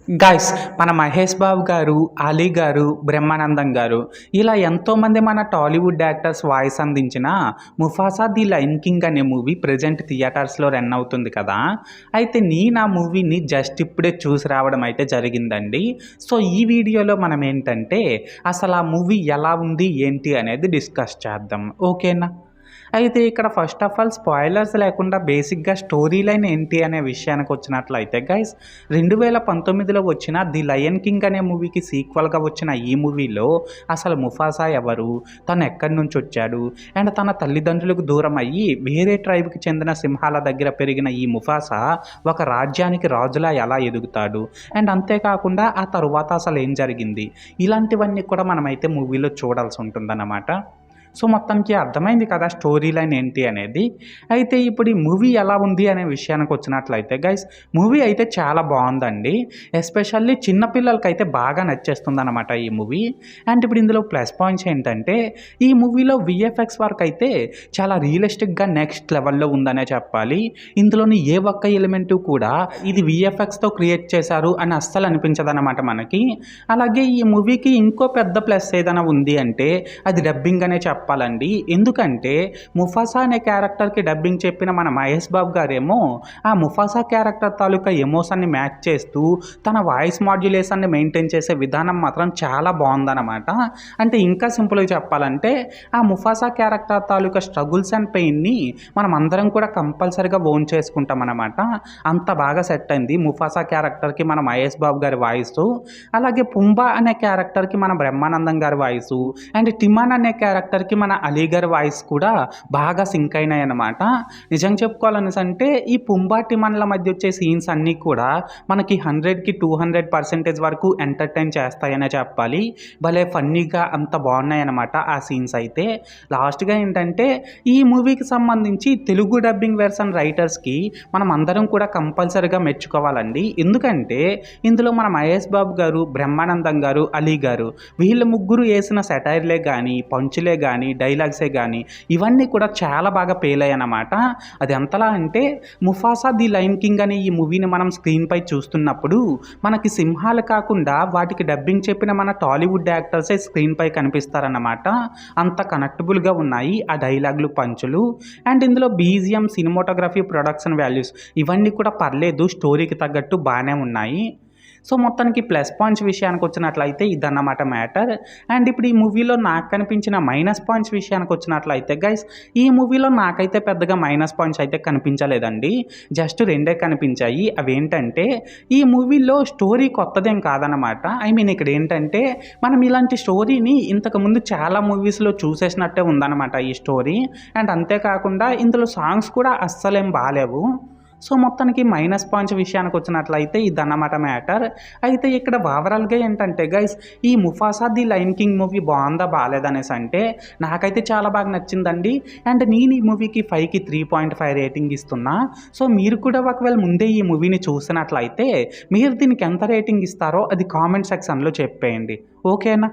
Guys మన మహేష్ బాబు గారు, అలీ గారు, బ్రహ్మానందం గారు ఇలా ఎంతోమంది మన టాలీవుడ్ యాక్టర్స్ వాయిస్ అందించిన 'ముఫాసా ది లయన్ కింగ్' అనే మూవీ ప్రెజెంట్ థియేటర్స్‌లో రన్ అవుతుంది కదా! అయితే నేను ఆ మూవీని జస్ట్ ఇప్పుడే చూసి రావడం అయితే జరిగిందండి. సో, ఈ వీడియోలో మనం ఏంటంటే అసలు ఆ మూవీ ఎలా ఉంది, ఏంటి అనేది డిస్కస్ చేద్దాం. ఓకేనా? అయితే ఇక్కడ ఫస్ట్ ఆఫ్ ఆల్ స్పాయిలర్స్ లేకుండా బేసిక్‌గా స్టోరీ లైన్ ఏంటి అనే విషయానికి వచ్చినట్లయితే గైస్ 2019లో వచ్చిన 'ది లయన్ కింగ్' అనే మూవీకి సీక్వెల్‌గా వచ్చిన ఈ మూవీలో అసలు ముఫాసా ఎవరు? తను ఎక్కడి నుంచి వచ్చాడు? అండ్ తన తల్లిదండ్రులకు దూరం అయ్యి వేరే ట్రైబ్‌కి చెందిన సింహాల దగ్గర పెరిగిన ఈ ముఫాసా ఒక రాజ్యానికి రాజులా ఎలా ఎదుగుతాడు? అండ్ అంతేకాకుండా ఆ తరువాత అసలు ఏం జరిగింది? ఇలాంటివన్నీ కూడా మనమైతే మూవీలో చూడాల్సి ఉంటుందన్నమాట. సో, మొత్తానికి అర్థమైంది కదా స్టోరీ లైన్ ఏంటి అనేది. అయితే ఇప్పుడు ఈ మూవీ ఎలా ఉంది అనే విషయానికి వచ్చినట్లయితే గైస్ మూవీ అయితే చాలా బాగుందండి. ఎస్పెషల్లీ చిన్న పిల్లలకైతే బాగా నచ్చేస్తుందన్నమాట ఈ మూవీ. అండ్ ఇప్పుడు ఇందులో ప్లస్ పాయింట్స్ ఏంటంటే ఈ మూవీలో విఎఫ్ఎక్స్ వర్క్ అయితే చాలా రియలిస్టిక్గా నెక్స్ట్ లెవెల్లో ఉందనే చెప్పాలి. ఇందులోని ఏ ఒక్క ఎలిమెంట్ కూడా ఇది విఎఫ్ఎక్స్తో క్రియేట్ చేశారు అని అస్సలు అనిపించదన్నమాట మనకి. అలాగే ఈ మూవీకి ఇంకో పెద్ద ప్లస్ ఏదైనా ఉంది అంటే అది డబ్బింగ్ అనే చెప్పాలండి. ఎందుకంటే ముఫాసా అనే క్యారెక్టర్కి డబ్బింగ్ చెప్పిన మన మహేష్ బాబు గారేమో ఆ ముఫాసా క్యారెక్టర్ తాలూకా ఎమోషన్ని మ్యాచ్ చేస్తూ తన వాయిస్ మాడ్యులేషన్ని మెయింటైన్ చేసే విధానం మాత్రం చాలా బాగుందన్నమాట. అంటే ఇంకా సింపుల్గా చెప్పాలంటే ఆ ముఫాసా క్యారెక్టర్ తాలూకా స్ట్రగుల్స్ అండ్ పెయిన్ని మనం అందరం కూడా కంపల్సరీగా ఓన్ చేసుకుంటాం అన్నమాట. అంత బాగా సెట్ అయింది ముఫాసా క్యారెక్టర్కి మన మహేష్ బాబు గారి వాయిస్. అలాగే పుంబా అనే క్యారెక్టర్కి మన బ్రహ్మానందం గారి వాయిస్ అండ్ టిమాన్ అనే క్యారెక్టర్కి మన అలీ గారి వాయిస్ కూడా బాగా సింక్ అయినాయి అన్నమాట. నిజంగా చెప్పుకోవాలనేసి అంటే ఈ పుంబా టిమాన్ల మధ్య వచ్చే సీన్స్ అన్నీ కూడా మనకి 100కి 200% వరకు ఎంటర్టైన్ చేస్తాయనే చెప్పాలి. భలే ఫన్నీగా అంత బాగున్నాయి అన్నమాట ఆ సీన్స్ అయితే. లాస్ట్గా ఏంటంటే ఈ మూవీకి సంబంధించి తెలుగు డబ్బింగ్ వెర్షన్ రైటర్స్కి మనం అందరం కూడా కంపల్సరీగా మెచ్చుకోవాలండి. ఎందుకంటే ఇందులో మన మహేష్ బాబు గారు, బ్రహ్మానందం గారు, అలీ గారు వీళ్ళ ముగ్గురు వేసిన సెటైర్లే కానీ, పంచులే కానీ, డైలాగ్సే కానీ ఇవన్నీ కూడా చాలా బాగా పేలాయన్నమాట. అది ఎంతలా అంటే ముఫాసా ది లయన్ కింగ్ అనే ఈ మూవీని మనం స్క్రీన్పై చూస్తున్నప్పుడు మనకి సింహాలు కాకుండా వాటికి డబ్బింగ్ చెప్పిన మన టాలీవుడ్ యాక్టర్సే స్క్రీన్పై కనిపిస్తారన్నమాట. అంత కనెక్టబుల్గా ఉన్నాయి ఆ డైలాగులు, పంచులు. అండ్ ఇందులో బీజిఎం, సినిమాటోగ్రఫీ, ప్రొడక్షన్ వాల్యూస్ ఇవన్నీ కూడా పర్లేదు, స్టోరీకి తగ్గట్టు బాగానే ఉన్నాయి. సో, మొత్తానికి ప్లస్ పాయింట్స్ విషయానికి వచ్చినట్లయితే ఇదన్నమాట మ్యాటర్. అండ్ ఇప్పుడు ఈ మూవీలో నాకు కనిపించిన మైనస్ పాయింట్స్ విషయానికి వచ్చినట్లయితే గైస్ ఈ మూవీలో నాకైతే పెద్దగా మైనస్ పాయింట్స్ అయితే కనిపించలేదండి. జస్ట్ రెండే కనిపించాయి. అవేంటంటే ఈ మూవీలో స్టోరీ కొత్తదేం కాదనమాట. ఇక్కడ ఏంటంటే మనం ఇలాంటి స్టోరీని ఇంతకుముందు చాలా మూవీస్లో చూసేసినట్టే ఉందన్నమాట ఈ స్టోరీ. అండ్ అంతేకాకుండా ఇందులో సాంగ్స్ కూడా అస్సలేం బాలేవు. సో, మొత్తానికి మైనస్ పాయింట్స్ విషయానికి వచ్చినట్లయితే ఇదన్నమాట మ్యాటర్. అయితే ఇక్కడ ఓవరాల్గా ఏంటంటే గైస్ ఈ Mufasa the lion king movie బాగుందా బాలేదనేసి అంటే నాకైతే చాలా బాగా నచ్చిందండి. అండ్ నేను ఈ మూవీకి 5కి 3.5 రేటింగ్ ఇస్తున్నా. సో, మీరు కూడా ఒకవేళ ముందే ఈ మూవీని చూసినట్లయితే మీరు దీనికి ఎంత రేటింగ్ ఇస్తారో అది కామెంట్ సెక్షన్లో చెప్పేయండి. ఓకేనా?